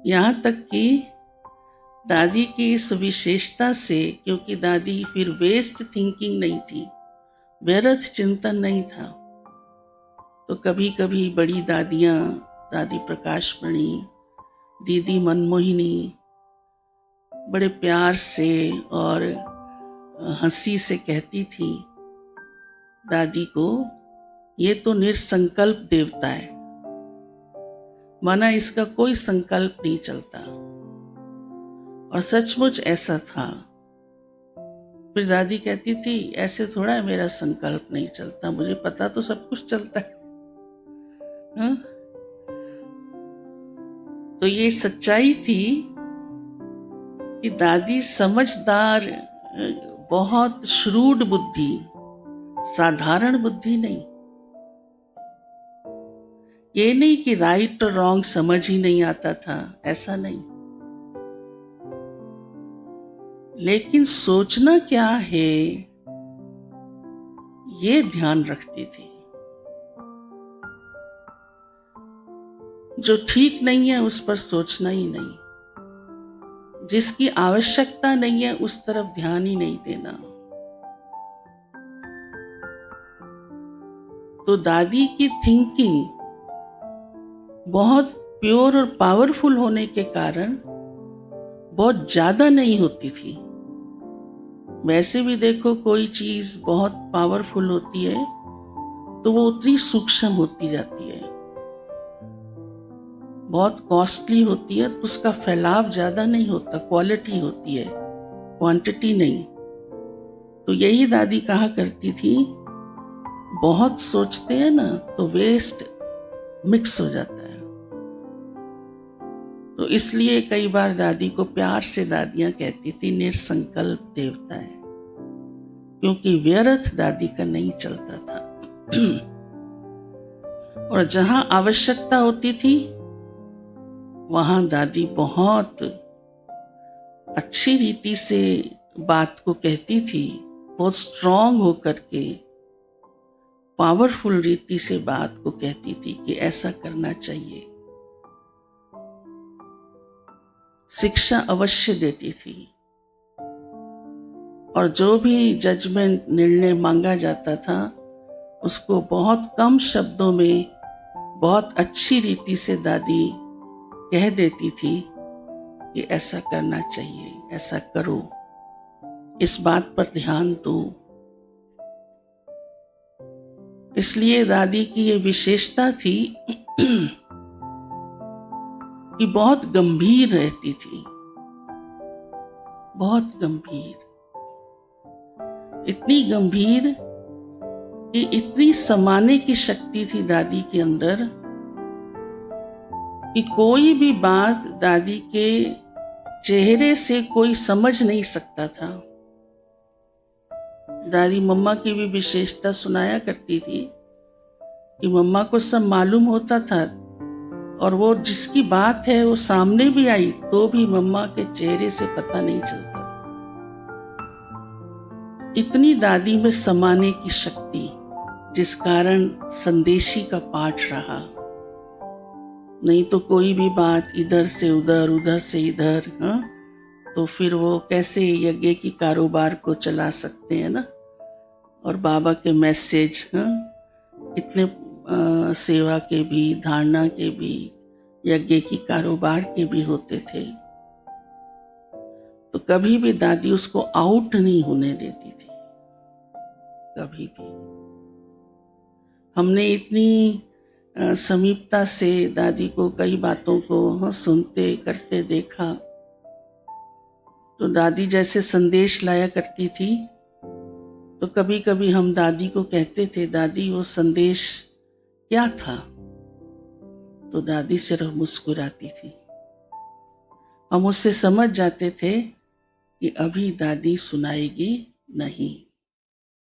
यहाँ तक कि दादी की इस विशेषता से, क्योंकि दादी फिर वेस्ट थिंकिंग नहीं थी, व्यर्थ चिंतन नहीं था, तो कभी कभी बड़ी दादियाँ, दादी प्रकाशमणि, दीदी मनमोहिनी बड़े प्यार से और हंसी से कहती थी दादी को, ये तो निरसंकल्प देवता है, माना इसका कोई संकल्प नहीं चलता। और सचमुच ऐसा था। फिर दादी कहती थी, ऐसे थोड़ा है मेरा संकल्प नहीं चलता, मुझे पता तो सब कुछ चलता है। हा? तो ये सच्चाई थी कि दादी समझदार, बहुत श्रूड बुद्धि, साधारण बुद्धि नहीं। ये नहीं कि राइट और रॉन्ग समझ ही नहीं आता था, ऐसा नहीं, लेकिन सोचना क्या है ये ध्यान रखती थी। जो ठीक नहीं है उस पर सोचना ही नहीं, जिसकी आवश्यकता नहीं है उस तरफ ध्यान ही नहीं देना। तो दादी की थिंकिंग बहुत प्योर और पावरफुल होने के कारण बहुत ज्यादा नहीं होती थी। वैसे भी देखो, कोई चीज बहुत पावरफुल होती है तो वो उतनी सूक्ष्म होती जाती है, बहुत कॉस्टली होती है तो उसका फैलाव ज्यादा नहीं होता, क्वालिटी होती है, क्वांटिटी नहीं। तो यही दादी कहा करती थी, बहुत सोचते हैं ना तो वेस्ट मिक्स हो जाता है। तो इसलिए कई बार दादी को प्यार से दादियां कहती थी निरसंकल्प देवता है, क्योंकि व्यर्थ दादी का नहीं चलता था। और जहां आवश्यकता होती थी वहां दादी बहुत अच्छी रीति से बात को कहती थी, बहुत स्ट्रांग होकर के, पावरफुल रीति से बात को कहती थी कि ऐसा करना चाहिए। शिक्षा अवश्य देती थी, और जो भी जजमेंट, निर्णय मांगा जाता था उसको बहुत कम शब्दों में बहुत अच्छी रीति से दादी कह देती थी कि ऐसा करना चाहिए, ऐसा करो, इस बात पर ध्यान दो। इसलिए दादी की ये विशेषता थी कि बहुत गंभीर रहती थी, बहुत गंभीर, इतनी गंभीर कि इतनी समाने की शक्ति थी दादी के अंदर कि कोई भी बात दादी के चेहरे से कोई समझ नहीं सकता था। दादी मम्मा की भी विशेषता सुनाया करती थी कि मम्मा को सब मालूम होता था, और वो जिसकी बात है वो सामने भी आई तो भी मम्मा के चेहरे से पता नहीं चलता था। इतनी दादी में समाने की शक्ति, जिस कारण संदेशी का पाठ रहा। नहीं तो कोई भी बात इधर से उधर, उधर से इधर, तो फिर वो कैसे यज्ञ की कारोबार को चला सकते हैं ना। और बाबा के मैसेज इतने सेवा के भी, धारणा के भी, यज्ञ की कारोबार के भी होते थे। तो कभी भी दादी उसको आउट नहीं होने देती थी, कभी भी। हमने इतनी समीपता से दादी को कई बातों को सुनते करते देखा। तो दादी जैसे संदेश लाया करती थी, तो कभी कभी हम दादी को कहते थे, दादी वो संदेश क्या था? तो दादी सिर्फ मुस्कुराती थी। हम उससे समझ जाते थे कि अभी दादी सुनाएगी नहीं।